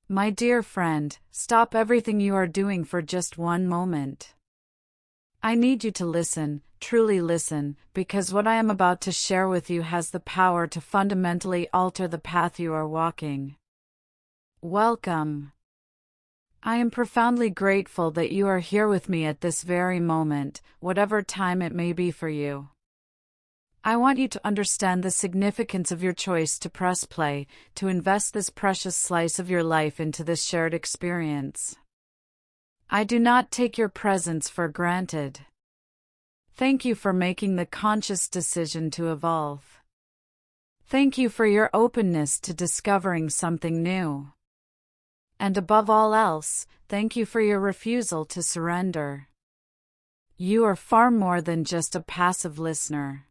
My dear friend, stop everything you are doing for just one moment. I need you to listen, truly listen, because what I am about to share with you has the power to fundamentally alter the path you are walking. Welcome. I am profoundly grateful that you are here with me at this very moment, whatever time it may be for you. I want you to understand the significance of your choice to press play, to invest this precious slice of your life into this shared experience. I do not take your presence for granted. Thank you for making the conscious decision to evolve. Thank you for your openness to discovering something new. And above all else, thank you for your refusal to surrender. You are far more than just a passive listener.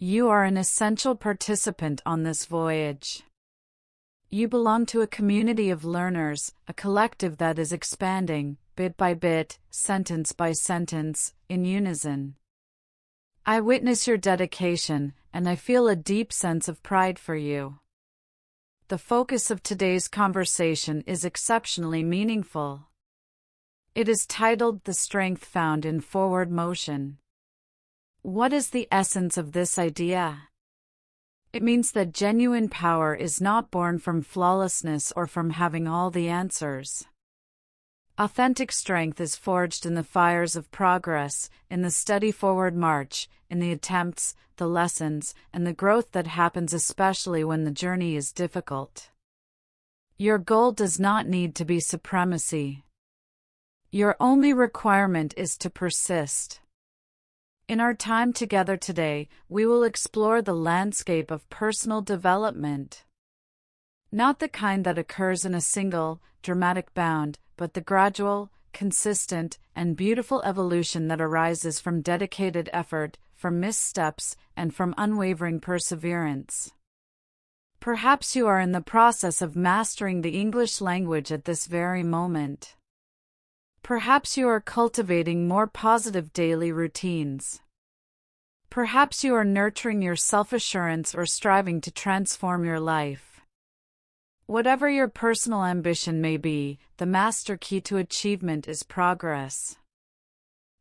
You are an essential participant on this voyage. You belong to a community of learners, a collective that is expanding, bit by bit, sentence by sentence, in unison. I witness your dedication, and I feel a deep sense of pride for you. The focus of today's conversation is exceptionally meaningful. It is titled "The Strength Found in Forward Motion." What is the essence of this idea? It means that genuine power is not born from flawlessness or from having all the answers. Authentic strength is forged in the fires of progress, in the steady forward march, in the attempts, the lessons, and the growth that happens especially when the journey is difficult. Your goal does not need to be supremacy. Your only requirement is to persist. In our time together today, we will explore the landscape of personal development. Not the kind that occurs in a single, dramatic bound, but the gradual, consistent, and beautiful evolution that arises from dedicated effort, from missteps, and from unwavering perseverance. Perhaps you are in the process of mastering the English language at this very moment. Perhaps you are cultivating more positive daily routines. Perhaps you are nurturing your self-assurance or striving to transform your life. Whatever your personal ambition may be, the master key to achievement is progress.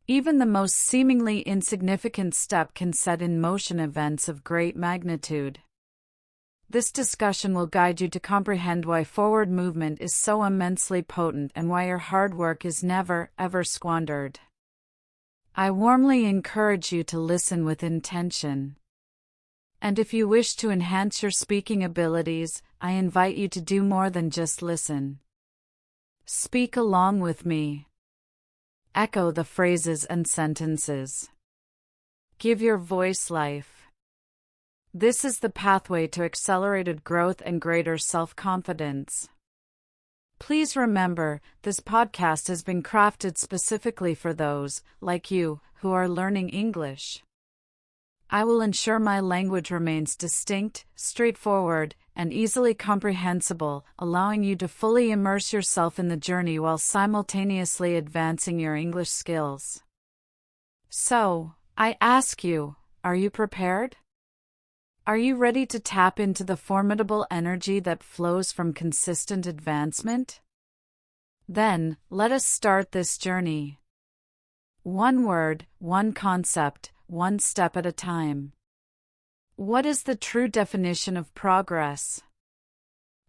Even the most seemingly insignificant step can set in motion events of great magnitude. This discussion will guide you to comprehend why forward movement is so immensely potent and why your hard work is never, ever squandered. I warmly encourage you to listen with intention. And if you wish to enhance your speaking abilities, I invite you to do more than just listen. Speak along with me. Echo the phrases and sentences. Give your voice life. This is the pathway to accelerated growth and greater self-confidence. Please remember, this podcast has been crafted specifically for those, like you, who are learning English. I will ensure my language remains distinct, straightforward, and easily comprehensible, allowing you to fully immerse yourself in the journey while simultaneously advancing your English skills. So, I ask you, are you prepared? Are you ready to tap into the formidable energy that flows from consistent advancement? Then, let us start this journey. One word, one concept, one step at a time. What is the true definition of progress?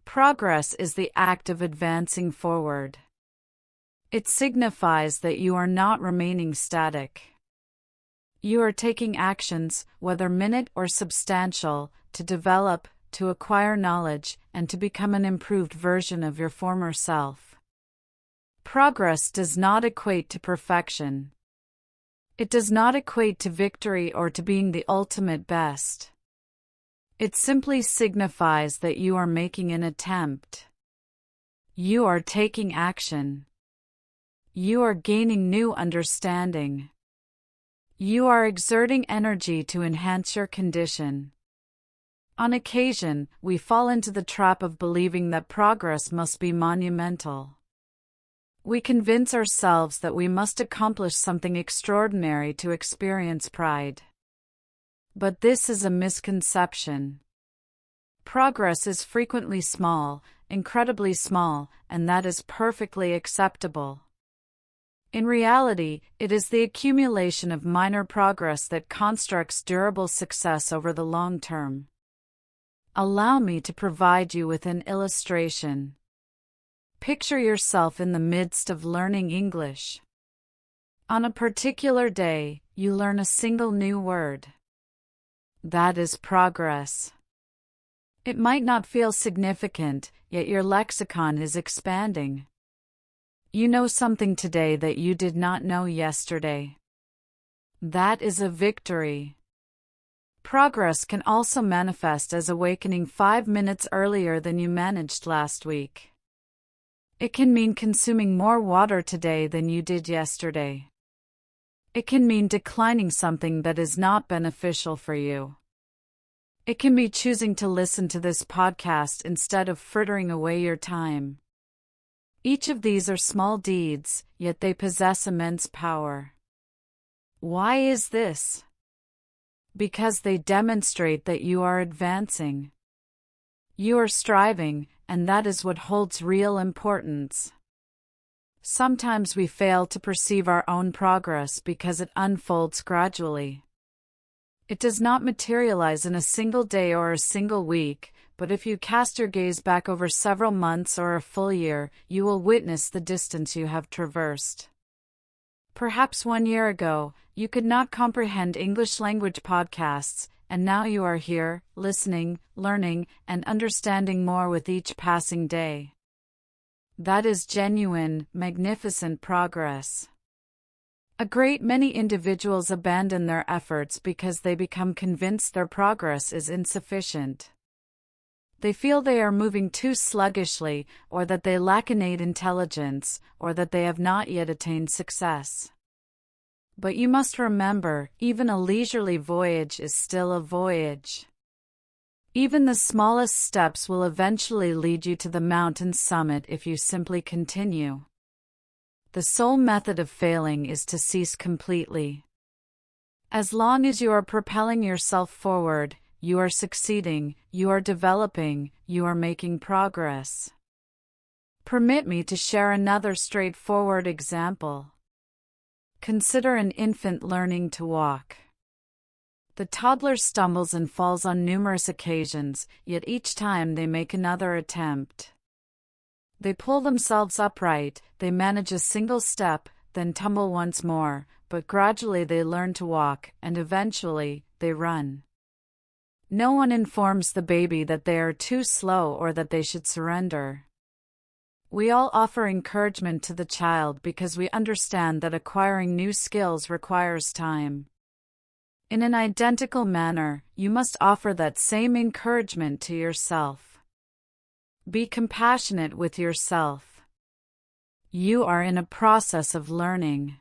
Progress is the act of advancing forward. It signifies that you are not remaining static. You are taking actions, whether minute or substantial, to develop, to acquire knowledge, and to become an improved version of your former self. Progress does not equate to perfection. It does not equate to victory or to being the ultimate best. It simply signifies that you are making an attempt. You are taking action. You are gaining new understanding. You are exerting energy to enhance your condition. On occasion, we fall into the trap of believing that progress must be monumental. We convince ourselves that we must accomplish something extraordinary to experience pride. But this is a misconception. Progress is frequently small, incredibly small, and that is perfectly acceptable. In reality, it is the accumulation of minor progress that constructs durable success over the long term. Allow me to provide you with an illustration. Picture yourself in the midst of learning English. On a particular day, you learn a single new word. That is progress. It might not feel significant, yet your lexicon is expanding. You know something today that you did not know yesterday. That is a victory. Progress can also manifest as awakening 5 minutes earlier than you managed last week. It can mean consuming more water today than you did yesterday. It can mean declining something that is not beneficial for you. It can be choosing to listen to this podcast instead of frittering away your time. Each of these are small deeds, yet they possess immense power. Why is this? Because they demonstrate that you are advancing. You are striving, and that is what holds real importance. Sometimes we fail to perceive our own progress because it unfolds gradually. It does not materialize in a single day or a single week, but if you cast your gaze back over several months or a full year, you will witness the distance you have traversed. Perhaps 1 year ago, you could not comprehend English language podcasts, and now you are here, listening, learning, and understanding more with each passing day. That is genuine, magnificent progress. A great many individuals abandon their efforts because they become convinced their progress is insufficient. They feel they are moving too sluggishly, or that they lack innate intelligence, or that they have not yet attained success. But you must remember, even a leisurely voyage is still a voyage. Even the smallest steps will eventually lead you to the mountain summit if you simply continue. The sole method of failing is to cease completely. As long as you are propelling yourself forward, you are succeeding, you are developing, you are making progress. Permit me to share another straightforward example. Consider an infant learning to walk. The toddler stumbles and falls on numerous occasions, yet each time they make another attempt. They pull themselves upright, they manage a single step, then tumble once more, but gradually they learn to walk, and eventually, they run. No one informs the baby that they are too slow or that they should surrender. We all offer encouragement to the child because we understand that acquiring new skills requires time. In an identical manner, you must offer that same encouragement to yourself. Be compassionate with yourself. You are in a process of learning.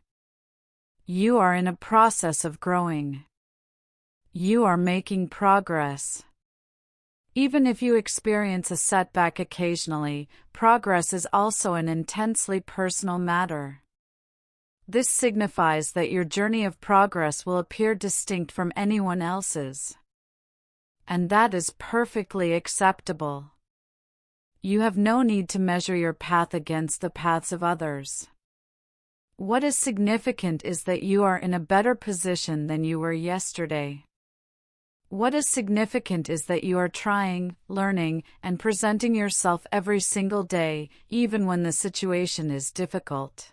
You are in a process of growing. You are making progress. Even if you experience a setback occasionally, progress is also an intensely personal matter. This signifies that your journey of progress will appear distinct from anyone else's. And that is perfectly acceptable. You have no need to measure your path against the paths of others. What is significant is that you are in a better position than you were yesterday. What is significant is that you are trying, learning, and presenting yourself every single day, even when the situation is difficult.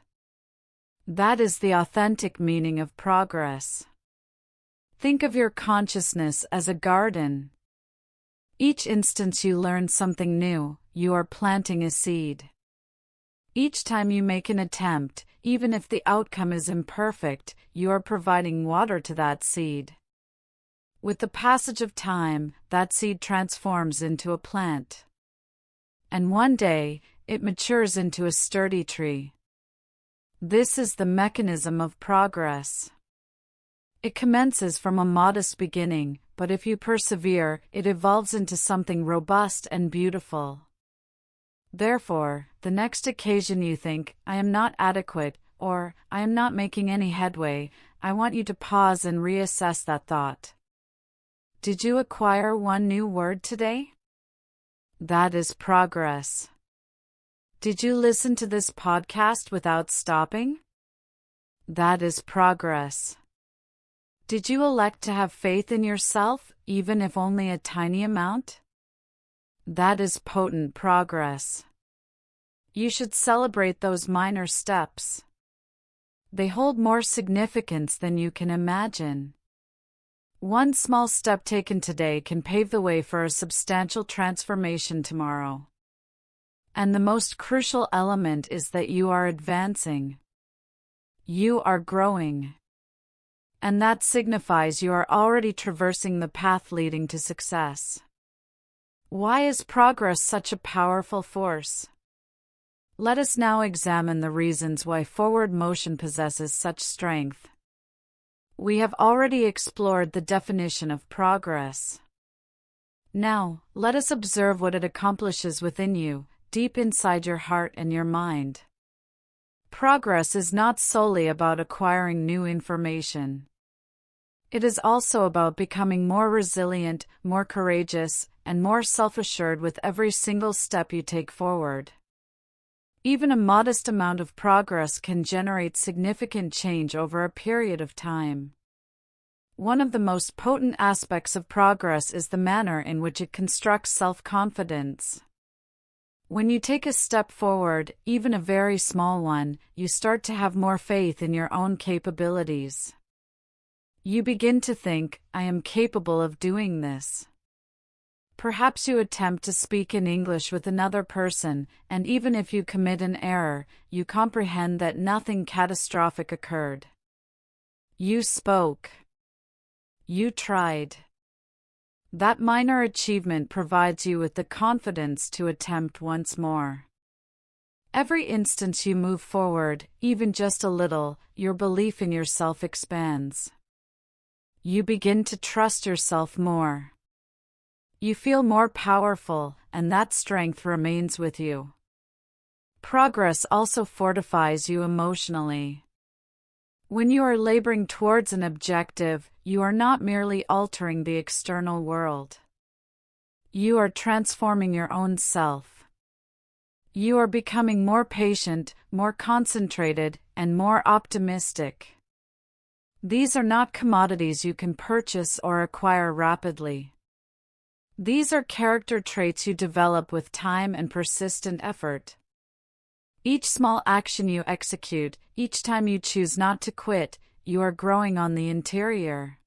That is the authentic meaning of progress. Think of your consciousness as a garden. Each instance you learn something new, you are planting a seed. Each time you make an attempt, even if the outcome is imperfect, you are providing water to that seed. With the passage of time, that seed transforms into a plant. And one day, it matures into a sturdy tree. This is the mechanism of progress. It commences from a modest beginning, but if you persevere, it evolves into something robust and beautiful. Therefore, the next occasion you think, "I am not adequate," or "I am not making any headway," I want you to pause and reassess that thought. Did you acquire one new word today? That is progress. Did you listen to this podcast without stopping? That is progress. Did you elect to have faith in yourself, even if only a tiny amount? That is potent progress. You should celebrate those minor steps. They hold more significance than you can imagine. One small step taken today can pave the way for a substantial transformation tomorrow. And the most crucial element is that you are advancing. You are growing. And that signifies you are already traversing the path leading to success. Why is progress such a powerful force? Let us now examine the reasons why forward motion possesses such strength. We have already explored the definition of progress. Now, let us observe what it accomplishes within you, deep inside your heart and your mind. Progress is not solely about acquiring new information. It is also about becoming more resilient, more courageous, and more self-assured with every single step you take forward. Even a modest amount of progress can generate significant change over a period of time. One of the most potent aspects of progress is the manner in which it constructs self-confidence. When you take a step forward, even a very small one, you start to have more faith in your own capabilities. You begin to think, I am capable of doing this. Perhaps you attempt to speak in English with another person, and even if you commit an error, you comprehend that nothing catastrophic occurred. You spoke. You tried. That minor achievement provides you with the confidence to attempt once more. Every instant you move forward, even just a little, your belief in yourself expands. You begin to trust yourself more. You feel more powerful, and that strength remains with you. Progress also fortifies you emotionally. When you are laboring towards an objective, you are not merely altering the external world. You are transforming your own self. You are becoming more patient, more concentrated, and more optimistic. These are not commodities you can purchase or acquire rapidly. These are character traits you develop with time and persistent effort. Each small action you execute, each time you choose not to quit, you are growing on the interior.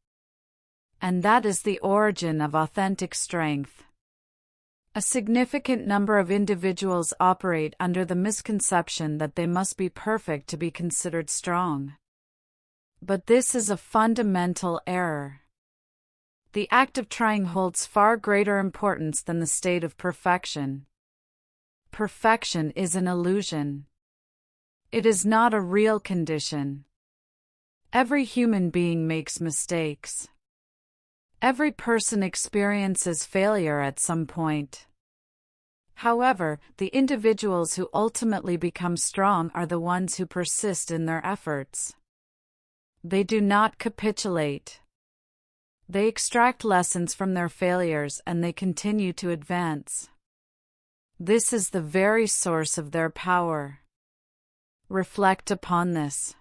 And that is the origin of authentic strength. A significant number of individuals operate under the misconception that they must be perfect to be considered strong. But this is a fundamental error. The act of trying holds far greater importance than the state of perfection. Perfection is an illusion. It is not a real condition. Every human being makes mistakes. Every person experiences failure at some point. However, the individuals who ultimately become strong are the ones who persist in their efforts. They do not capitulate. They extract lessons from their failures and they continue to advance. This is the very source of their power. Reflect upon this.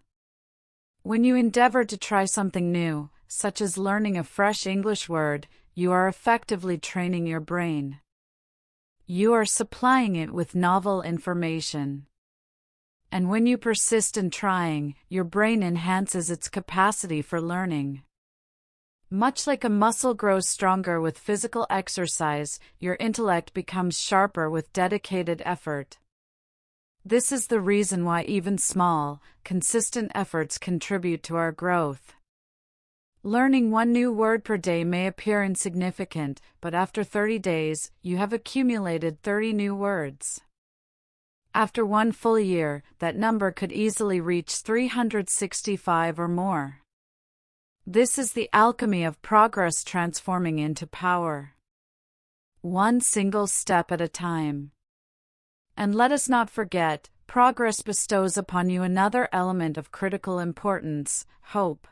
When you endeavor to try something new, such as learning a fresh English word, you are effectively training your brain. You are supplying it with novel information. And when you persist in trying, your brain enhances its capacity for learning. Much like a muscle grows stronger with physical exercise, your intellect becomes sharper with dedicated effort. This is the reason why even small, consistent efforts contribute to our growth. Learning one new word per day may appear insignificant, but after 30 days, you have accumulated 30 new words. After one full year, that number could easily reach 365 or more. This is the alchemy of progress transforming into power. One single step at a time. And let us not forget, progress bestows upon you another element of critical importance, hope.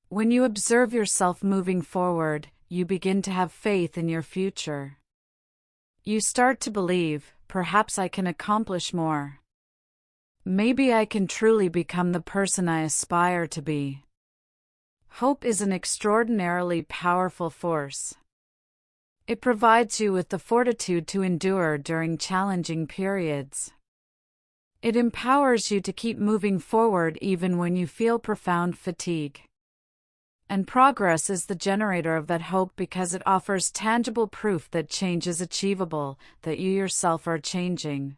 When you observe yourself moving forward, you begin to have faith in your future. You start to believe, perhaps I can accomplish more. Maybe I can truly become the person I aspire to be. Hope is an extraordinarily powerful force. It provides you with the fortitude to endure during challenging periods. It empowers you to keep moving forward even when you feel profound fatigue. And progress is the generator of that hope because it offers tangible proof that change is achievable, that you yourself are changing.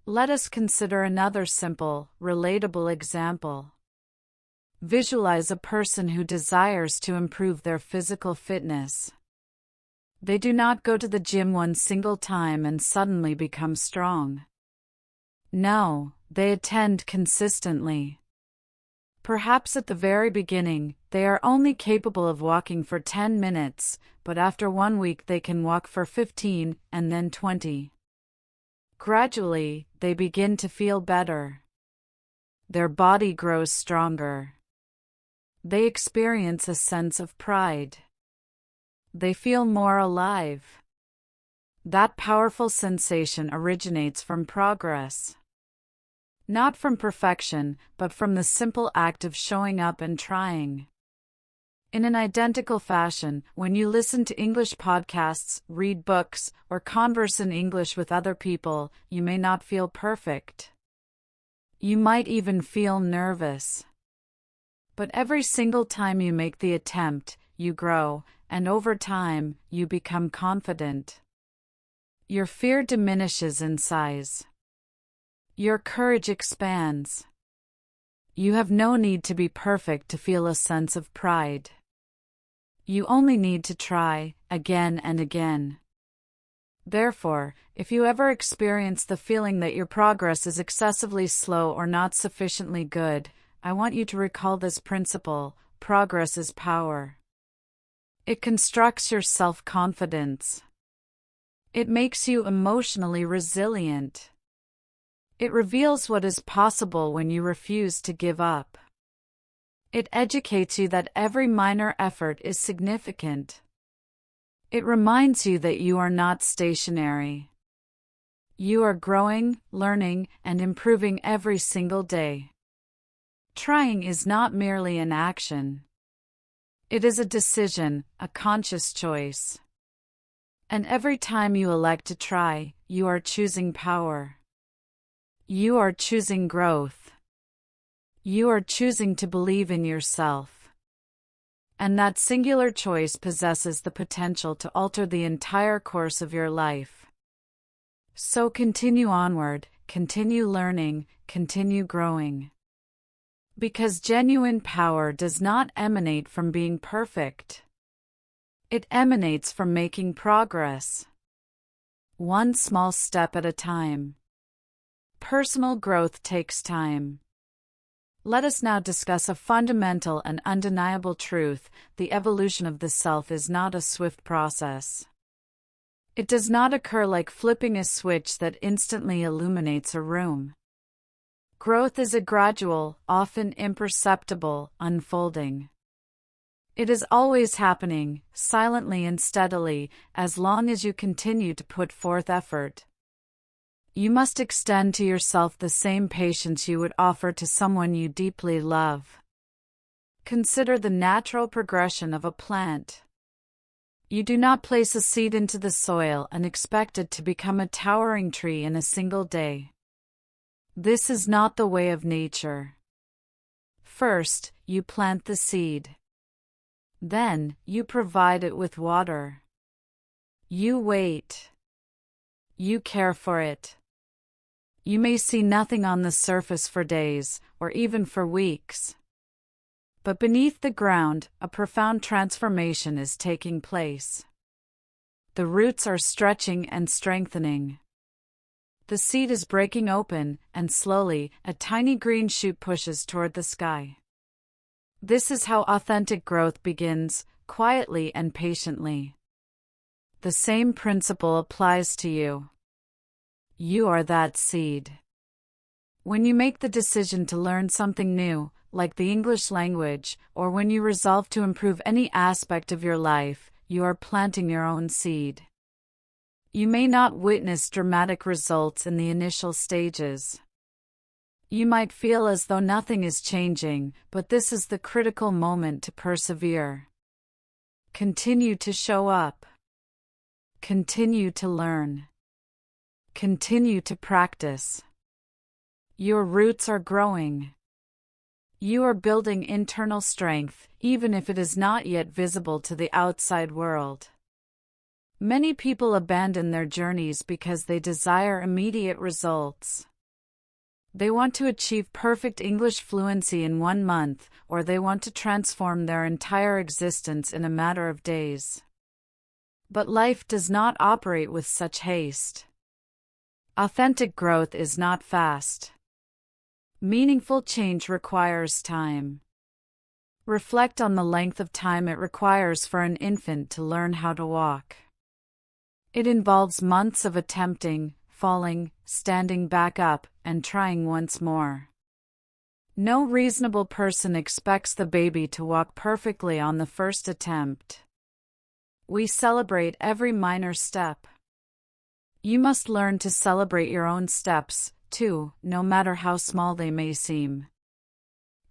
Let us consider another simple, relatable example. Visualize a person who desires to improve their physical fitness. They do not go to the gym one single time and suddenly become strong. No, they attend consistently. Perhaps at the very beginning, they are only capable of walking for 10 minutes, but after 1 week they can walk for 15 and then 20. Gradually, they begin to feel better. Their body grows stronger. They experience a sense of pride. They feel more alive. That powerful sensation originates from progress. Not from perfection, but from the simple act of showing up and trying. In an identical fashion, when you listen to English podcasts, read books, or converse in English with other people, you may not feel perfect. You might even feel nervous. But every single time you make the attempt, you grow, and over time, you become confident. Your fear diminishes in size. Your courage expands. You have no need to be perfect to feel a sense of pride. You only need to try, again and again. Therefore, if you ever experience the feeling that your progress is excessively slow or not sufficiently good, I want you to recall this principle: progress is power. It constructs your self-confidence. It makes you emotionally resilient. It reveals what is possible when you refuse to give up. It educates you that every minor effort is significant. It reminds you that you are not stationary. You are growing, learning, and improving every single day. Trying is not merely an action. It is a decision, a conscious choice. And every time you elect to try, you are choosing power. You are choosing growth. You are choosing to believe in yourself. And that singular choice possesses the potential to alter the entire course of your life. So continue onward, continue learning, continue growing. Because genuine power does not emanate from being perfect. It emanates from making progress. One small step at a time. Personal growth takes time. Let us now discuss a fundamental and undeniable truth: the evolution of the self is not a swift process. It does not occur like flipping a switch that instantly illuminates a room. Growth is a gradual, often imperceptible, unfolding. It is always happening, silently and steadily, as long as you continue to put forth effort. You must extend to yourself the same patience you would offer to someone you deeply love. Consider the natural progression of a plant. You do not place a seed into the soil and expect it to become a towering tree in a single day. This is not the way of nature. First, you plant the seed. Then, you provide it with water. You wait. You care for it. You may see nothing on the surface for days, or even for weeks. But beneath the ground, a profound transformation is taking place. The roots are stretching and strengthening. The seed is breaking open, and slowly, a tiny green shoot pushes toward the sky. This is how authentic growth begins, quietly and patiently. The same principle applies to you. You are that seed. When you make the decision to learn something new, like the English language, or when you resolve to improve any aspect of your life, you are planting your own seed. You may not witness dramatic results in the initial stages. You might feel as though nothing is changing, but this is the critical moment to persevere. Continue to show up. Continue to learn. Continue to practice. Your roots are growing. You are building internal strength, even if it is not yet visible to the outside world. Many people abandon their journeys because they desire immediate results. They want to achieve perfect English fluency in 1 month, or they want to transform their entire existence in a matter of days. But life does not operate with such haste. Authentic growth is not fast. Meaningful change requires time. Reflect on the length of time it requires for an infant to learn how to walk. It involves months of attempting, falling, standing back up, and trying once more. No reasonable person expects the baby to walk perfectly on the first attempt. We celebrate every minor step. You must learn to celebrate your own steps, too, no matter how small they may seem.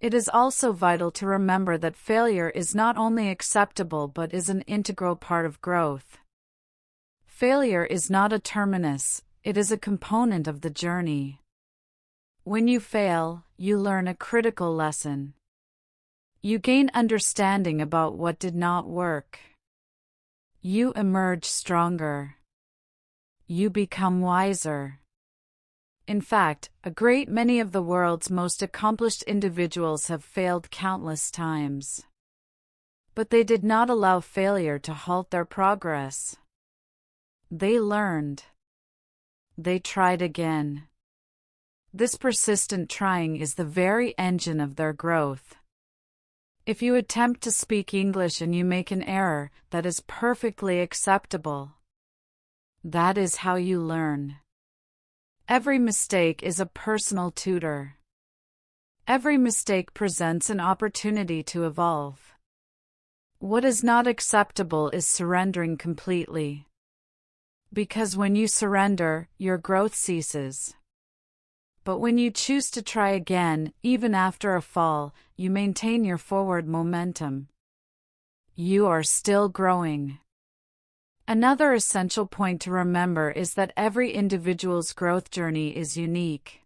It is also vital to remember that failure is not only acceptable but is an integral part of growth. Failure is not a terminus, it is a component of the journey. When you fail, you learn a critical lesson. You gain understanding about what did not work. You emerge stronger. You become wiser. In fact, a great many of the world's most accomplished individuals have failed countless times. But they did not allow failure to halt their progress. They learned. They tried again. This persistent trying is the very engine of their growth. If you attempt to speak English and you make an error, that is perfectly acceptable. That is how you learn. Every mistake is a personal tutor. Every mistake presents an opportunity to evolve. What is not acceptable is surrendering completely. Because when you surrender, your growth ceases. But when you choose to try again, even after a fall, you maintain your forward momentum. You are still growing. Another essential point to remember is that every individual's growth journey is unique.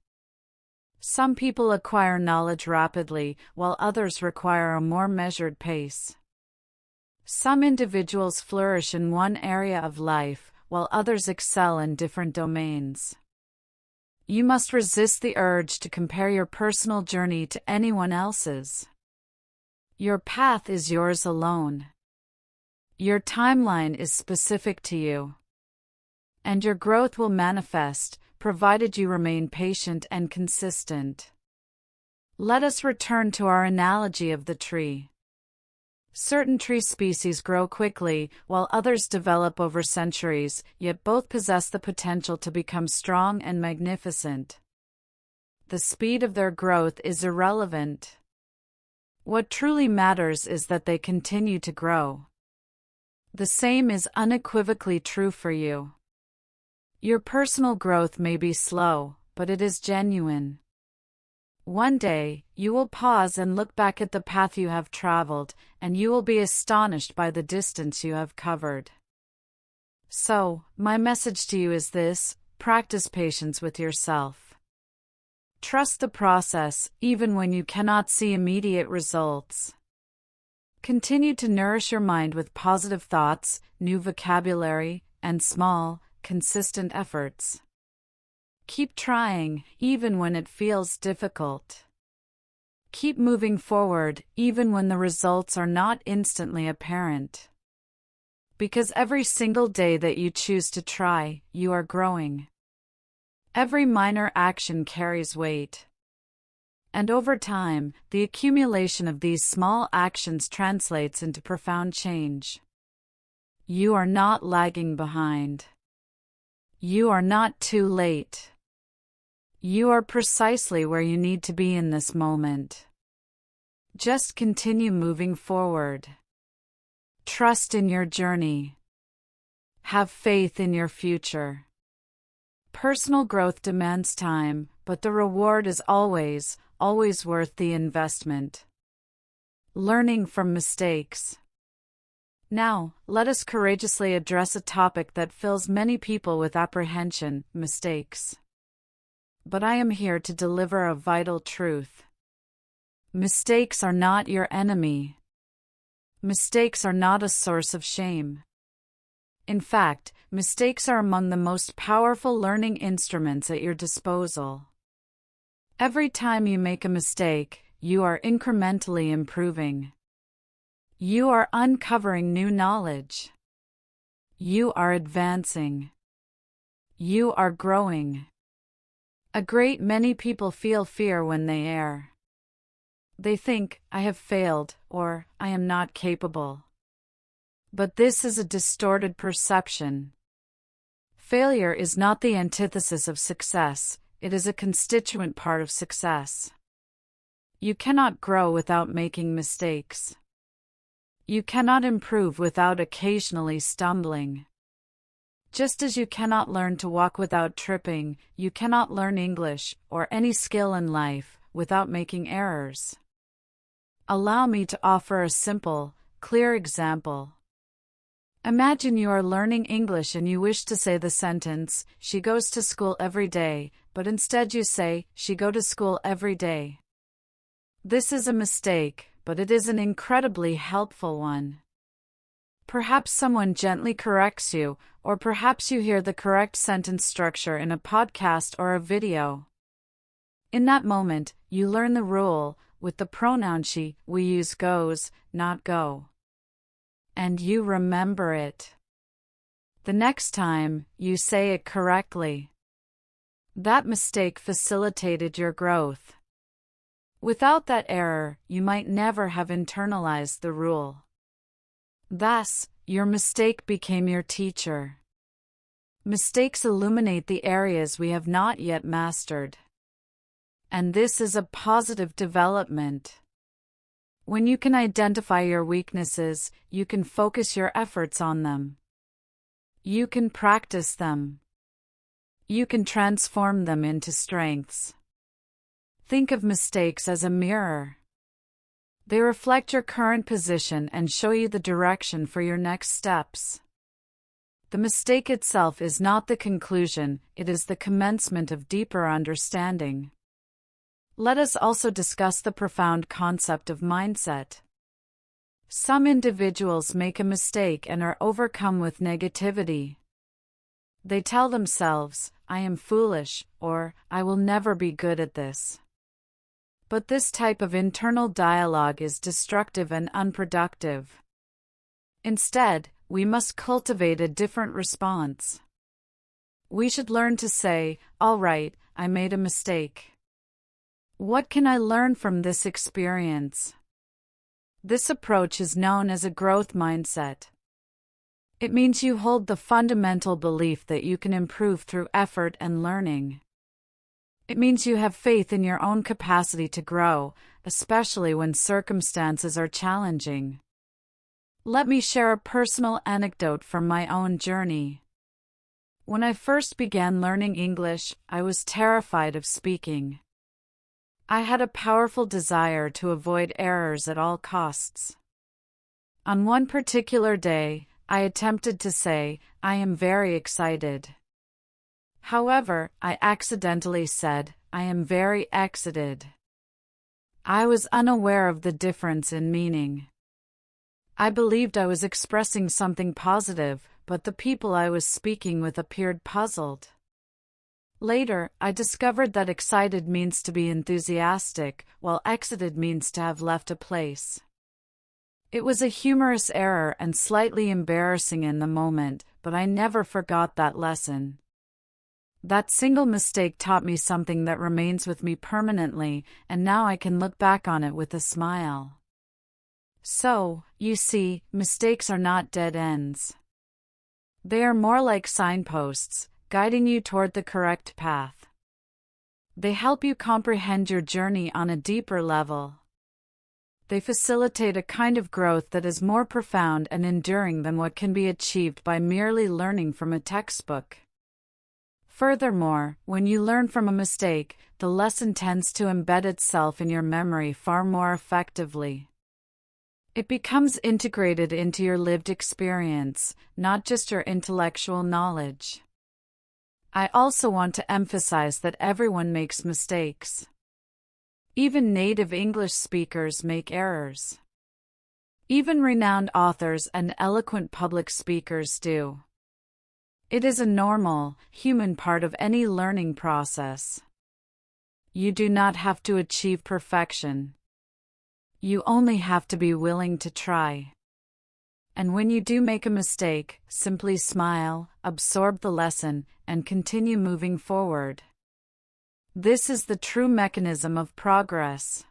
Some people acquire knowledge rapidly, while others require a more measured pace. Some individuals flourish in one area of life, while others excel in different domains. You must resist the urge to compare your personal journey to anyone else's. Your path is yours alone. Your timeline is specific to you. And your growth will manifest, provided you remain patient and consistent. Let us return to our analogy of the tree. Certain tree species grow quickly, while others develop over centuries, yet both possess the potential to become strong and magnificent. The speed of their growth is irrelevant. What truly matters is that they continue to grow. The same is unequivocally true for you. Your personal growth may be slow, but it is genuine. One day, you will pause and look back at the path you have traveled, and you will be astonished by the distance you have covered. So, my message to you is this: practice patience with yourself. Trust the process, even when you cannot see immediate results. Continue to nourish your mind with positive thoughts, new vocabulary, and small, consistent efforts. Keep trying, even when it feels difficult. Keep moving forward, even when the results are not instantly apparent. Because every single day that you choose to try, you are growing. Every minor action carries weight. And over time, the accumulation of these small actions translates into profound change. You are not lagging behind. You are not too late. You are precisely where you need to be in this moment. Just continue moving forward. Trust in your journey. Have faith in your future. Personal growth demands time, but the reward is always worth the investment. Learning from mistakes. Now, let us courageously address a topic that fills many people with apprehension: mistakes. But I am here to deliver a vital truth. Mistakes are not your enemy. Mistakes are not a source of shame. In fact, mistakes are among the most powerful learning instruments at your disposal. Every time you make a mistake, you are incrementally improving. You are uncovering new knowledge. You are advancing. You are growing. A great many people feel fear when they err. They think, I have failed, or I am not capable. But this is a distorted perception. Failure is not the antithesis of success, it is a constituent part of success. You cannot grow without making mistakes. You cannot improve without occasionally stumbling. Just as you cannot learn to walk without tripping, you cannot learn English, or any skill in life, without making errors. Allow me to offer a simple, clear example. Imagine you are learning English and you wish to say the sentence, she goes to school every day, but instead you say, she go to school every day. This is a mistake, but it is an incredibly helpful one. Perhaps someone gently corrects you, or perhaps you hear the correct sentence structure in a podcast or a video. In that moment, you learn the rule: with the pronoun she, we use goes, not go. And you remember it. The next time, you say it correctly. That mistake facilitated your growth. Without that error, you might never have internalized the rule. Thus, your mistake became your teacher. Mistakes illuminate the areas we have not yet mastered. And this is a positive development. When you can identify your weaknesses, you can focus your efforts on them. You can practice them. You can transform them into strengths. Think of mistakes as a mirror. They reflect your current position and show you the direction for your next steps. The mistake itself is not the conclusion, it is the commencement of deeper understanding. Let us also discuss the profound concept of mindset. Some individuals make a mistake and are overcome with negativity. They tell themselves, I am foolish, or I will never be good at this. But this type of internal dialogue is destructive and unproductive. Instead, we must cultivate a different response. We should learn to say, all right, I made a mistake. What can I learn from this experience? This approach is known as a growth mindset. It means you hold the fundamental belief that you can improve through effort and learning. It means you have faith in your own capacity to grow, especially when circumstances are challenging. Let me share a personal anecdote from my own journey. When I first began learning English, I was terrified of speaking. I had a powerful desire to avoid errors at all costs. On one particular day, I attempted to say, I am very excited. However, I accidentally said, I am very excited. I was unaware of the difference in meaning. I believed I was expressing something positive, but the people I was speaking with appeared puzzled. Later, I discovered that excited means to be enthusiastic, while exited means to have left a place. It was a humorous error and slightly embarrassing in the moment, but I never forgot that lesson. That single mistake taught me something that remains with me permanently, and now I can look back on it with a smile. So, you see, mistakes are not dead ends. They are more like signposts, guiding you toward the correct path. They help you comprehend your journey on a deeper level. They facilitate a kind of growth that is more profound and enduring than what can be achieved by merely learning from a textbook. Furthermore, when you learn from a mistake, the lesson tends to embed itself in your memory far more effectively. It becomes integrated into your lived experience, not just your intellectual knowledge. I also want to emphasize that everyone makes mistakes. Even native English speakers make errors. Even renowned authors and eloquent public speakers do. It is a normal, human part of any learning process. You do not have to achieve perfection. You only have to be willing to try. And when you do make a mistake, simply smile, absorb the lesson, and continue moving forward. This is the true mechanism of progress.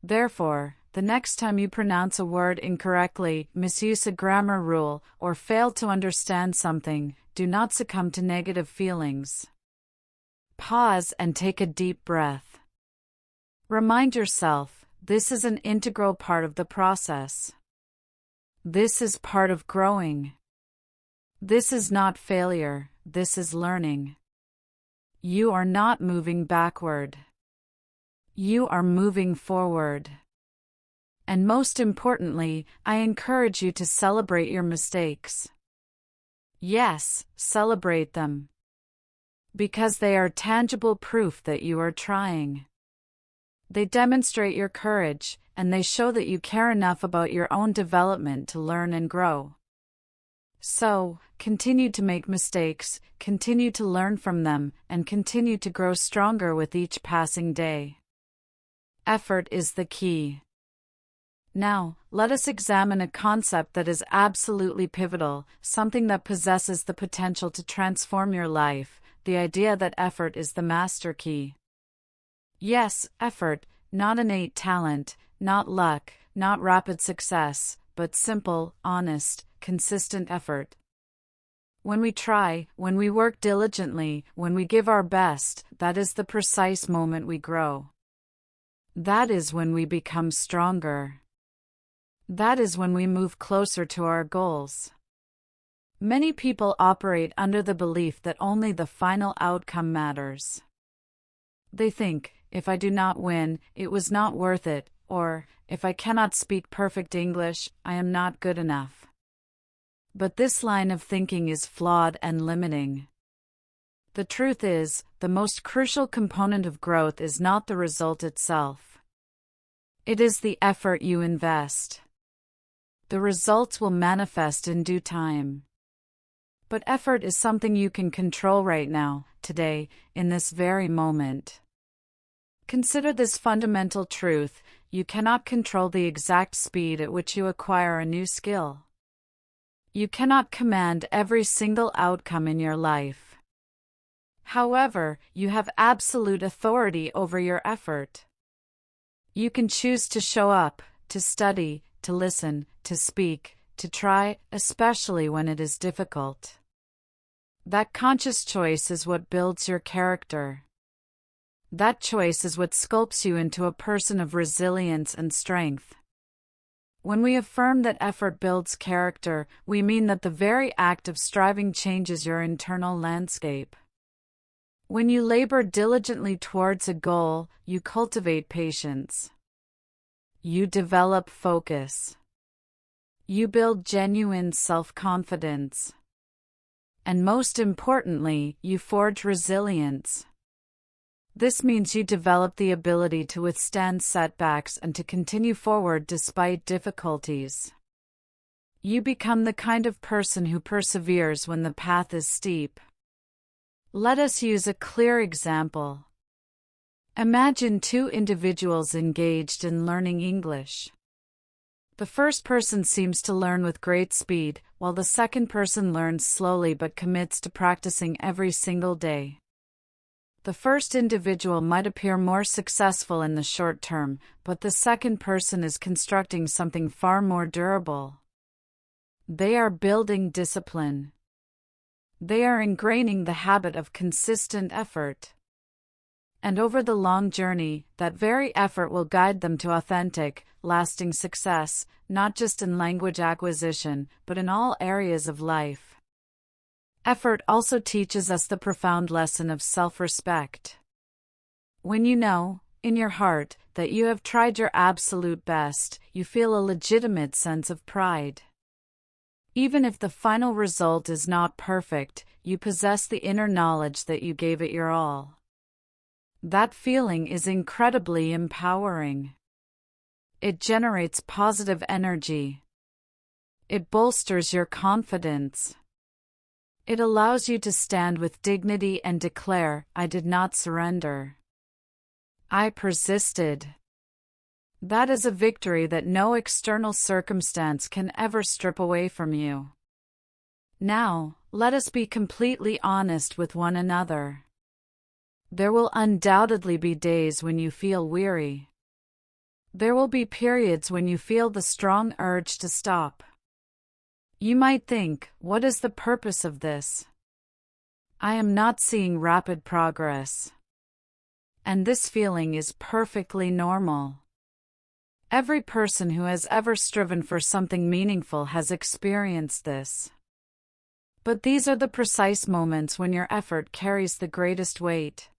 Therefore, the next time you pronounce a word incorrectly, misuse a grammar rule, or fail to understand something, do not succumb to negative feelings. Pause and take a deep breath. Remind yourself, this is an integral part of the process. This is part of growing. This is not failure, this is learning. You are not moving backward. You are moving forward. And most importantly, I encourage you to celebrate your mistakes. Yes, celebrate them. Because they are tangible proof that you are trying. They demonstrate your courage, and they show that you care enough about your own development to learn and grow. So, continue to make mistakes, continue to learn from them, and continue to grow stronger with each passing day. Effort is the key. Now, let us examine a concept that is absolutely pivotal, something that possesses the potential to transform your life, the idea that effort is the master key. Yes, effort, not innate talent, not luck, not rapid success, but simple, honest, consistent effort. When we try, when we work diligently, when we give our best, that is the precise moment we grow. That is when we become stronger. That is when we move closer to our goals. Many people operate under the belief that only the final outcome matters. They think, if I do not win, it was not worth it, or, if I cannot speak perfect English, I am not good enough. But this line of thinking is flawed and limiting. The truth is, the most crucial component of growth is not the result itself. It is the effort you invest. The results will manifest in due time. But effort is something you can control right now, today, in this very moment. Consider this fundamental truth: you cannot control the exact speed at which you acquire a new skill. You cannot command every single outcome in your life. However, you have absolute authority over your effort. You can choose to show up, to study, to listen, to speak, to try, especially when it is difficult. That conscious choice is what builds your character. That choice is what sculpts you into a person of resilience and strength. When we affirm that effort builds character, we mean that the very act of striving changes your internal landscape. When you labor diligently towards a goal, you cultivate patience. You develop focus. You build genuine self-confidence. And most importantly, you forge resilience. This means you develop the ability to withstand setbacks and to continue forward despite difficulties. You become the kind of person who perseveres when the path is steep. Let us use a clear example. Imagine two individuals engaged in learning English. The first person seems to learn with great speed, while the second person learns slowly but commits to practicing every single day. The first individual might appear more successful in the short term, but the second person is constructing something far more durable. They are building discipline. They are ingraining the habit of consistent effort. And over the long journey, that very effort will guide them to authentic, lasting success, not just in language acquisition, but in all areas of life. Effort also teaches us the profound lesson of self-respect. When you know, in your heart, that you have tried your absolute best, you feel a legitimate sense of pride. Even if the final result is not perfect, you possess the inner knowledge that you gave it your all. That feeling is incredibly empowering. It generates positive energy. It bolsters your confidence. It allows you to stand with dignity and declare, "I did not surrender. I persisted." That is a victory that no external circumstance can ever strip away from you. Now, let us be completely honest with one another. There will undoubtedly be days when you feel weary. There will be periods when you feel the strong urge to stop. You might think, what is the purpose of this? I am not seeing rapid progress. And this feeling is perfectly normal. Every person who has ever striven for something meaningful has experienced this. But these are the precise moments when your effort carries the greatest weight.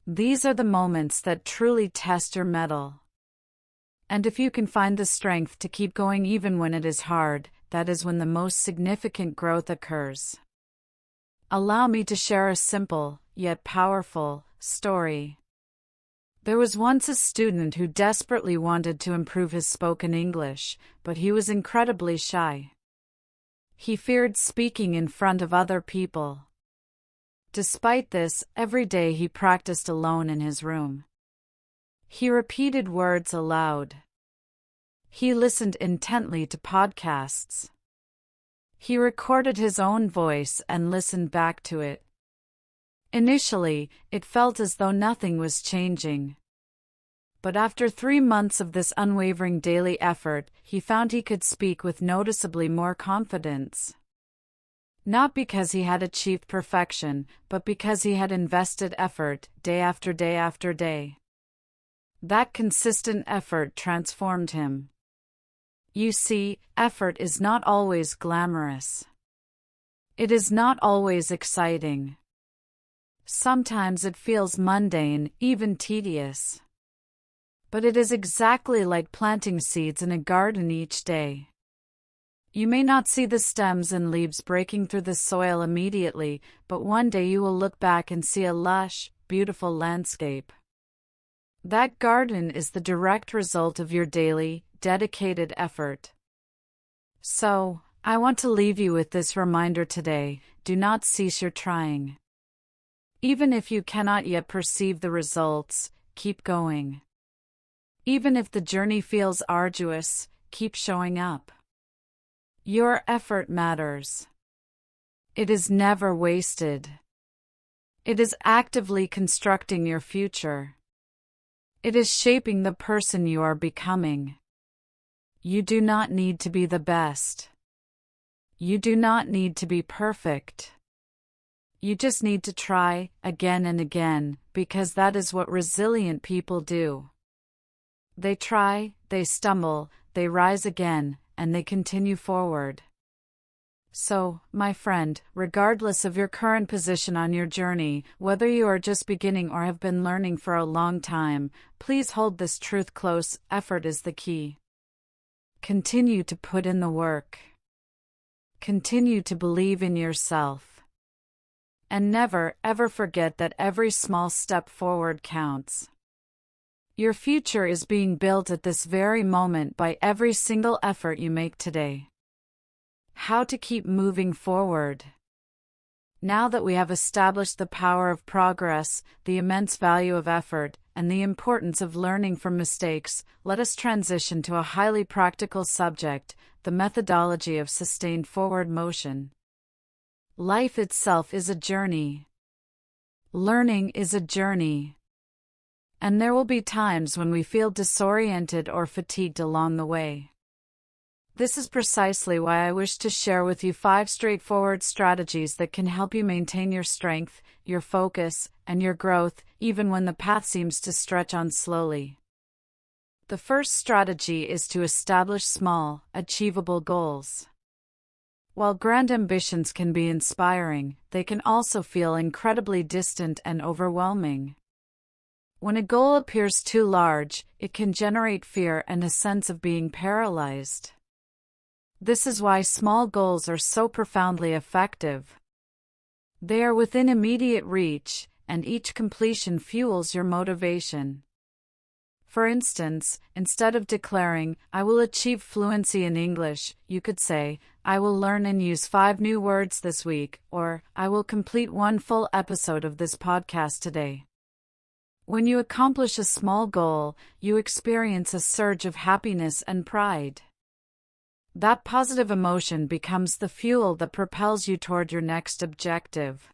These are the moments that truly test your mettle. And if you can find the strength to keep going even when it is hard, that is when the most significant growth occurs. Allow me to share a simple, yet powerful, story. There was once a student who desperately wanted to improve his spoken English, but he was incredibly shy. He feared speaking in front of other people. Despite this, every day he practiced alone in his room. He repeated words aloud. He listened intently to podcasts. He recorded his own voice and listened back to it. Initially, it felt as though nothing was changing. But after 3 months of this unwavering daily effort, he found he could speak with noticeably more confidence. Not because he had achieved perfection, but because he had invested effort, day after day after day. That consistent effort transformed him. You see, effort is not always glamorous. It is not always exciting. Sometimes it feels mundane, even tedious. But it is exactly like planting seeds in a garden each day. You may not see the stems and leaves breaking through the soil immediately, but one day you will look back and see a lush, beautiful landscape. That garden is the direct result of your daily, dedicated effort. So, I want to leave you with this reminder today: do not cease your trying. Even if you cannot yet perceive the results, keep going. Even if the journey feels arduous, keep showing up. Your effort matters. It is never wasted. It is actively constructing your future. It is shaping the person you are becoming. You do not need to be the best. You do not need to be perfect. You just need to try, again and again, because that is what resilient people do. They try, they stumble, they rise again, and they continue forward. So, my friend, regardless of your current position on your journey, whether you are just beginning or have been learning for a long time, please hold this truth close: effort is the key. Continue to put in the work. Continue to believe in yourself. And never, ever forget that every small step forward counts. Your future is being built at this very moment by every single effort you make today. How to keep moving forward. Now that we have established the power of progress, the immense value of effort, and the importance of learning from mistakes, let us transition to a highly practical subject: the methodology of sustained forward motion. Life itself is a journey. Learning is a journey. And there will be times when we feel disoriented or fatigued along the way. This is precisely why I wish to share with you 5 straightforward strategies that can help you maintain your strength, your focus, and your growth, even when the path seems to stretch on slowly. The first strategy is to establish small, achievable goals. While grand ambitions can be inspiring, they can also feel incredibly distant and overwhelming. When a goal appears too large, it can generate fear and a sense of being paralyzed. This is why small goals are so profoundly effective. They are within immediate reach, and each completion fuels your motivation. For instance, instead of declaring, "I will achieve fluency in English," you could say, "I will learn and use 5 new words this week," or "I will complete 1 full episode of this podcast today." When you accomplish a small goal, you experience a surge of happiness and pride. That positive emotion becomes the fuel that propels you toward your next objective.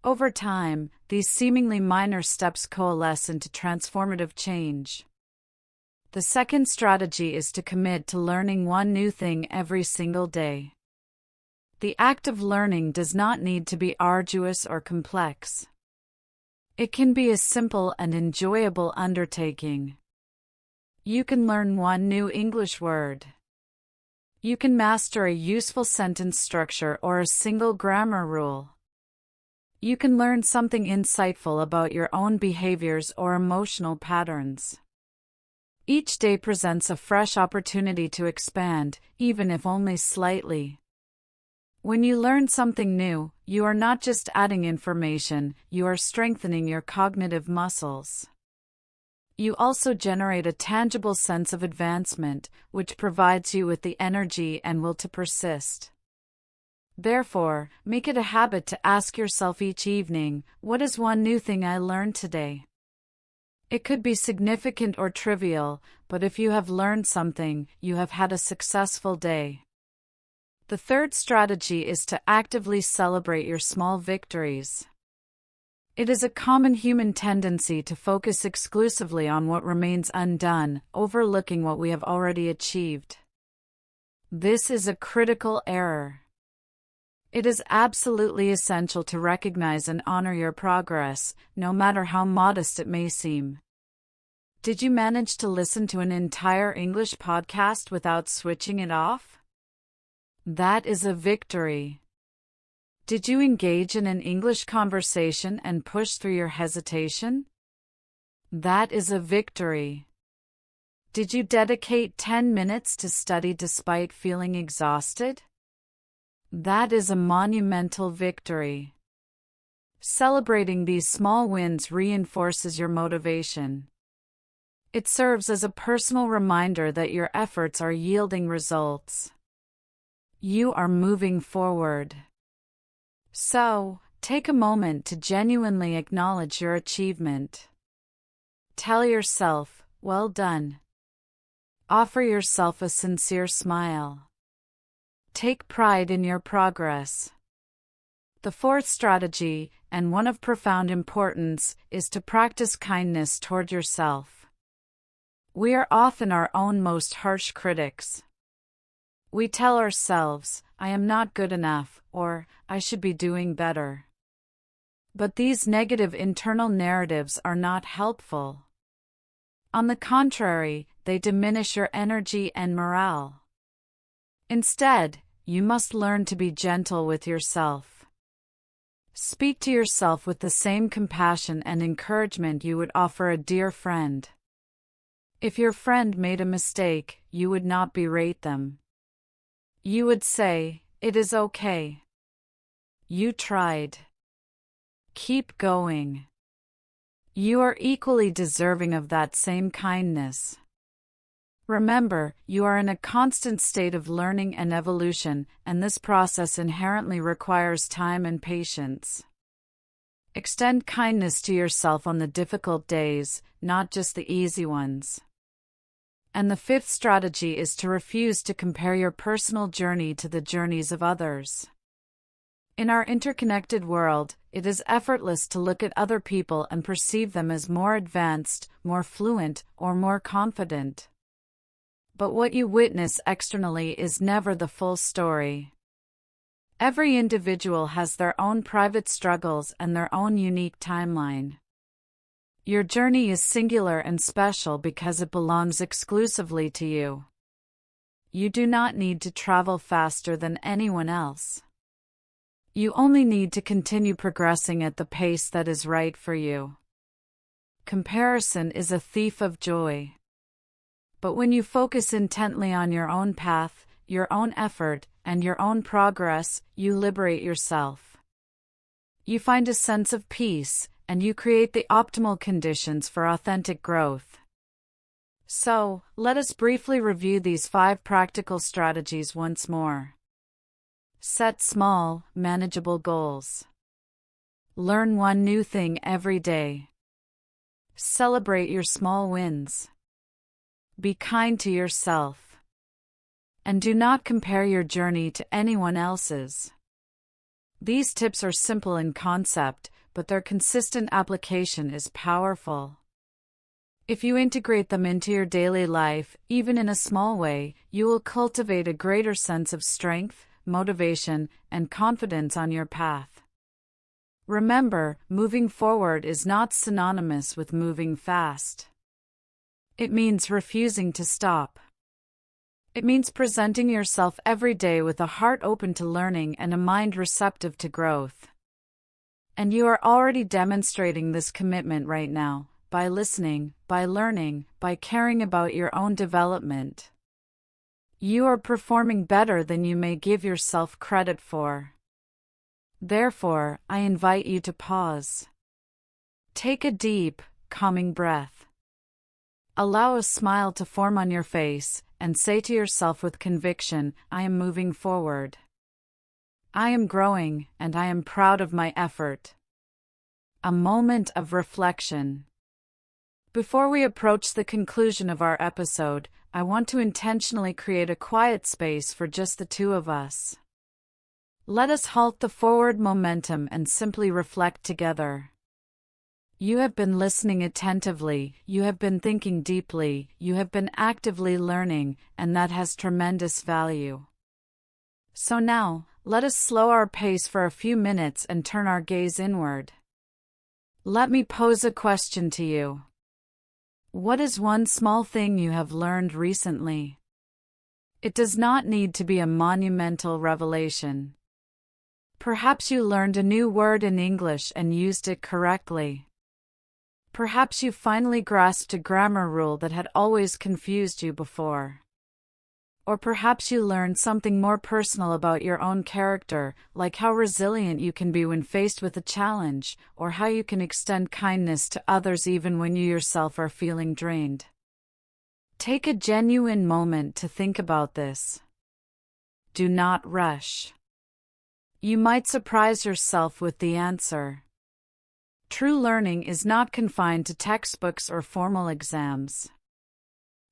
Over time, these seemingly minor steps coalesce into transformative change. The second strategy is to commit to learning one new thing every single day. The act of learning does not need to be arduous or complex. It can be a simple and enjoyable undertaking. You can learn one new English word. You can master a useful sentence structure or a single grammar rule. You can learn something insightful about your own behaviors or emotional patterns. Each day presents a fresh opportunity to expand, even if only slightly. When you learn something new, you are not just adding information, you are strengthening your cognitive muscles. You also generate a tangible sense of advancement, which provides you with the energy and will to persist. Therefore, make it a habit to ask yourself each evening, "What is one new thing I learned today?" It could be significant or trivial, but if you have learned something, you have had a successful day. The third strategy is to actively celebrate your small victories. It is a common human tendency to focus exclusively on what remains undone, overlooking what we have already achieved. This is a critical error. It is absolutely essential to recognize and honor your progress, no matter how modest it may seem. Did you manage to listen to an entire English podcast without switching it off? That is a victory. Did you engage in an English conversation and push through your hesitation? That is a victory. Did you dedicate 10 minutes to study despite feeling exhausted? That is a monumental victory. Celebrating these small wins reinforces your motivation. It serves as a personal reminder that your efforts are yielding results. You are moving forward. So, take a moment to genuinely acknowledge your achievement. Tell yourself, "Well done." Offer yourself a sincere smile. Take pride in your progress. The fourth strategy, and one of profound importance, is to practice kindness toward yourself. We are often our own most harsh critics. We tell ourselves, "I am not good enough," or "I should be doing better." But these negative internal narratives are not helpful. On the contrary, they diminish your energy and morale. Instead, you must learn to be gentle with yourself. Speak to yourself with the same compassion and encouragement you would offer a dear friend. If your friend made a mistake, you would not berate them. You would say, "It is okay. You tried. Keep going." You are equally deserving of that same kindness. Remember, you are in a constant state of learning and evolution, and this process inherently requires time and patience. Extend kindness to yourself on the difficult days, not just the easy ones. And the fifth strategy is to refuse to compare your personal journey to the journeys of others. In our interconnected world, it is effortless to look at other people and perceive them as more advanced, more fluent, or more confident. But what you witness externally is never the full story. Every individual has their own private struggles and their own unique timeline. Your journey is singular and special because it belongs exclusively to you. You do not need to travel faster than anyone else. You only need to continue progressing at the pace that is right for you. Comparison is a thief of joy. But when you focus intently on your own path, your own effort, and your own progress, you liberate yourself. You find a sense of peace, and you create the optimal conditions for authentic growth. So, let us briefly review these 5 practical strategies once more. Set small, manageable goals. Learn one new thing every day. Celebrate your small wins. Be kind to yourself. And do not compare your journey to anyone else's. These tips are simple in concept, but their consistent application is powerful. If you integrate them into your daily life, even in a small way, you will cultivate a greater sense of strength, motivation, and confidence on your path. Remember, moving forward is not synonymous with moving fast. It means refusing to stop. It means presenting yourself every day with a heart open to learning and a mind receptive to growth. And you are already demonstrating this commitment right now, by listening, by learning, by caring about your own development. You are performing better than you may give yourself credit for. Therefore, I invite you to pause. Take a deep, calming breath. Allow a smile to form on your face, and say to yourself with conviction, I am moving forward. I am growing, and I am proud of my effort. A moment of reflection. Before we approach the conclusion of our episode, I want to intentionally create a quiet space for just the two of us. Let us halt the forward momentum and simply reflect together. You have been listening attentively, you have been thinking deeply, you have been actively learning, and that has tremendous value. So now, let us slow our pace for a few minutes and turn our gaze inward. Let me pose a question to you. What is one small thing you have learned recently? It does not need to be a monumental revelation. Perhaps you learned a new word in English and used it correctly. Perhaps you finally grasped a grammar rule that had always confused you before. Or perhaps you learned something more personal about your own character, like how resilient you can be when faced with a challenge, or how you can extend kindness to others even when you yourself are feeling drained. Take a genuine moment to think about this. Do not rush. You might surprise yourself with the answer. True learning is not confined to textbooks or formal exams.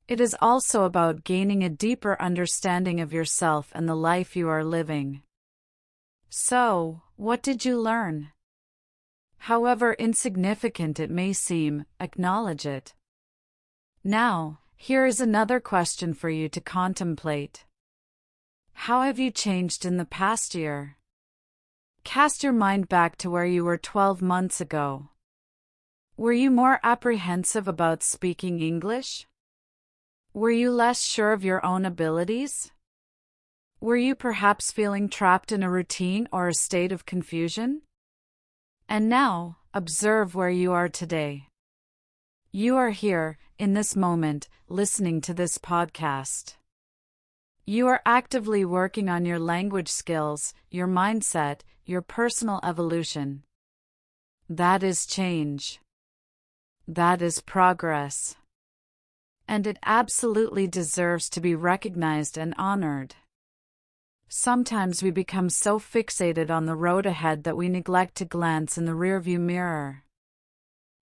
It is also about gaining a deeper understanding of yourself and the life you are living. So, what did you learn? However insignificant it may seem, acknowledge it. Now, here is another question for you to contemplate. How have you changed in the past year? Cast your mind back to where you were 12 months ago. Were you more apprehensive about speaking English? Were you less sure of your own abilities? Were you perhaps feeling trapped in a routine or a state of confusion? And now, observe where you are today. You are here, in this moment, listening to this podcast. You are actively working on your language skills, your mindset, your personal evolution. That is change. That is progress. And it absolutely deserves to be recognized and honored. Sometimes we become so fixated on the road ahead that we neglect to glance in the rearview mirror.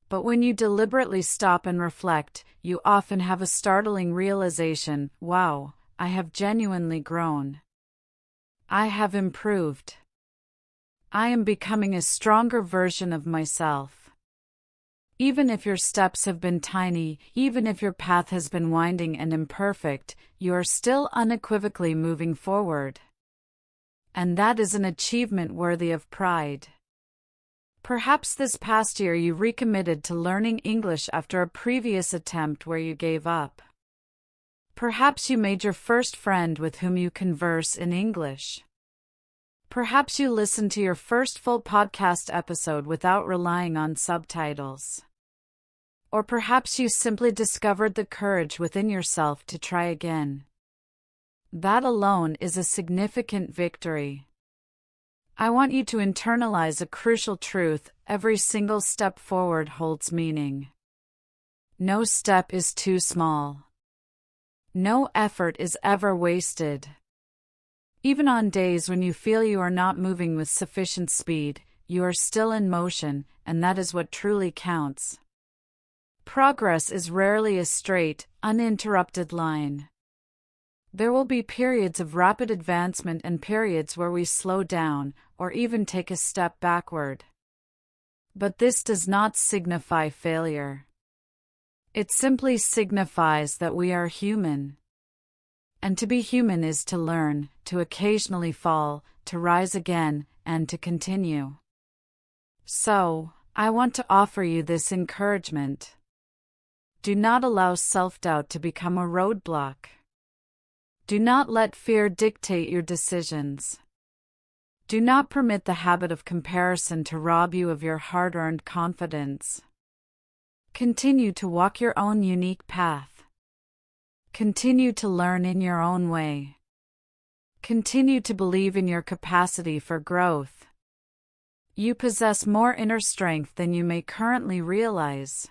But when you deliberately stop and reflect, you often have a startling realization, wow, I have genuinely grown. I have improved. I am becoming a stronger version of myself. Even if your steps have been tiny, even if your path has been winding and imperfect, you are still unequivocally moving forward. And that is an achievement worthy of pride. Perhaps this past year you recommitted to learning English after a previous attempt where you gave up. Perhaps you made your first friend with whom you converse in English. Perhaps you listened to your first full podcast episode without relying on subtitles. Or perhaps you simply discovered the courage within yourself to try again. That alone is a significant victory. I want you to internalize a crucial truth: every single step forward holds meaning. No step is too small. No effort is ever wasted. Even on days when you feel you are not moving with sufficient speed, you are still in motion, and that is what truly counts. Progress is rarely a straight, uninterrupted line. There will be periods of rapid advancement and periods where we slow down, or even take a step backward. But this does not signify failure. It simply signifies that we are human. And to be human is to learn, to occasionally fall, to rise again, and to continue. So, I want to offer you this encouragement. Do not allow self-doubt to become a roadblock. Do not let fear dictate your decisions. Do not permit the habit of comparison to rob you of your hard-earned confidence. Continue to walk your own unique path. Continue to learn in your own way. Continue to believe in your capacity for growth. You possess more inner strength than you may currently realize.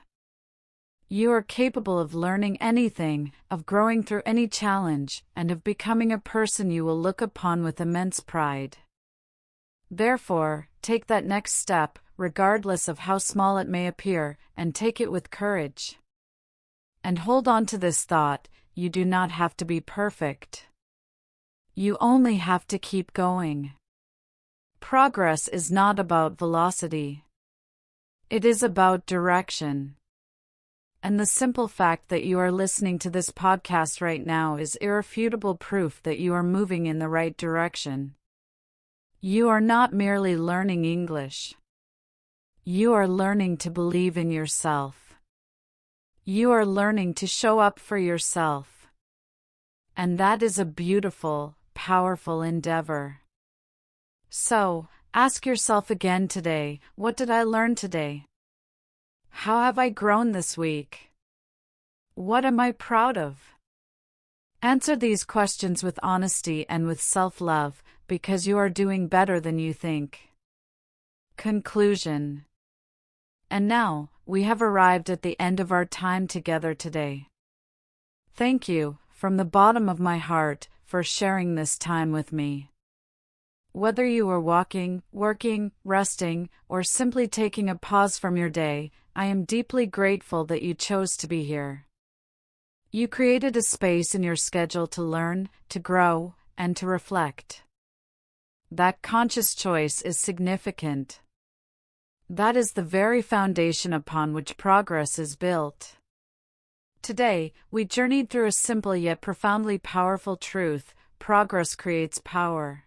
You are capable of learning anything, of growing through any challenge, and of becoming a person you will look upon with immense pride. Therefore, take that next step, regardless of how small it may appear, and take it with courage. And hold on to this thought: you do not have to be perfect. You only have to keep going. Progress is not about velocity. It is about direction. And the simple fact that you are listening to this podcast right now is irrefutable proof that you are moving in the right direction. You are not merely learning English. You are learning to believe in yourself. You are learning to show up for yourself. And that is a beautiful, powerful endeavor. So, ask yourself again today: what did I learn today? How have I grown this week? What am I proud of? Answer these questions with honesty and with self-love, because you are doing better than you think. Conclusion. And now, we have arrived at the end of our time together today. Thank you, from the bottom of my heart, for sharing this time with me. Whether you are walking, working, resting, or simply taking a pause from your day, I am deeply grateful that you chose to be here. You created a space in your schedule to learn, to grow, and to reflect. That conscious choice is significant. That is the very foundation upon which progress is built. Today, we journeyed through a simple yet profoundly powerful truth: progress creates power.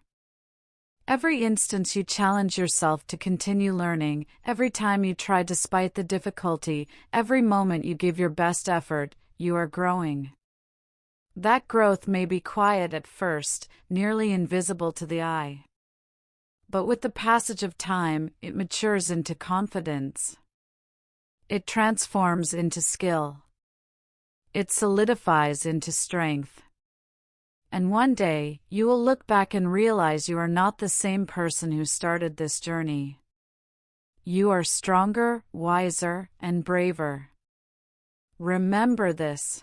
Every instance you challenge yourself to continue learning, every time you try despite the difficulty, every moment you give your best effort, you are growing. That growth may be quiet at first, nearly invisible to the eye. But with the passage of time, it matures into confidence. It transforms into skill. It solidifies into strength. And one day, you will look back and realize you are not the same person who started this journey. You are stronger, wiser, and braver. Remember this.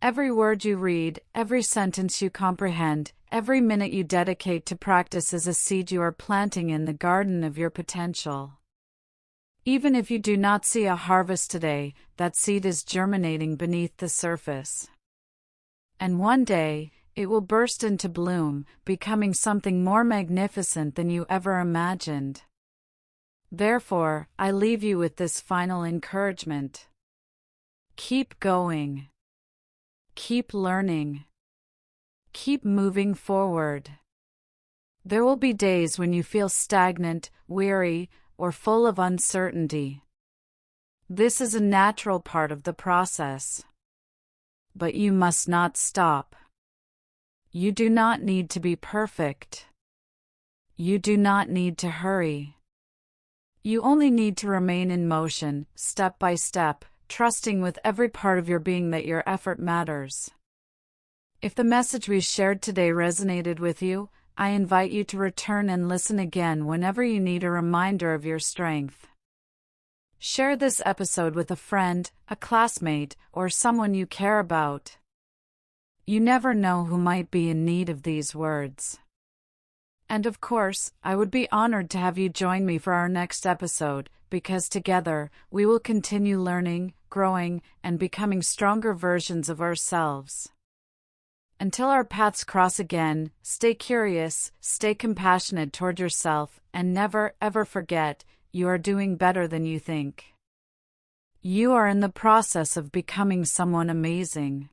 Every word you read, every sentence you comprehend, every minute you dedicate to practice is a seed you are planting in the garden of your potential. Even if you do not see a harvest today, that seed is germinating beneath the surface. And one day, it will burst into bloom, becoming something more magnificent than you ever imagined. Therefore, I leave you with this final encouragement. Keep going. Keep learning. Keep moving forward. There will be days when you feel stagnant, weary, or full of uncertainty. This is a natural part of the process. But you must not stop. You do not need to be perfect. You do not need to hurry. You only need to remain in motion, step by step, trusting with every part of your being that your effort matters. If the message we shared today resonated with you, I invite you to return and listen again whenever you need a reminder of your strength. Share this episode with a friend, a classmate, or someone you care about. You never know who might be in need of these words. And of course, I would be honored to have you join me for our next episode, because together, we will continue learning, growing, and becoming stronger versions of ourselves. Until our paths cross again, stay curious, stay compassionate toward yourself, and never, ever forget, you are doing better than you think. You are in the process of becoming someone amazing.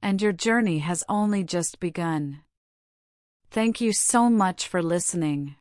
And your journey has only just begun. Thank you so much for listening.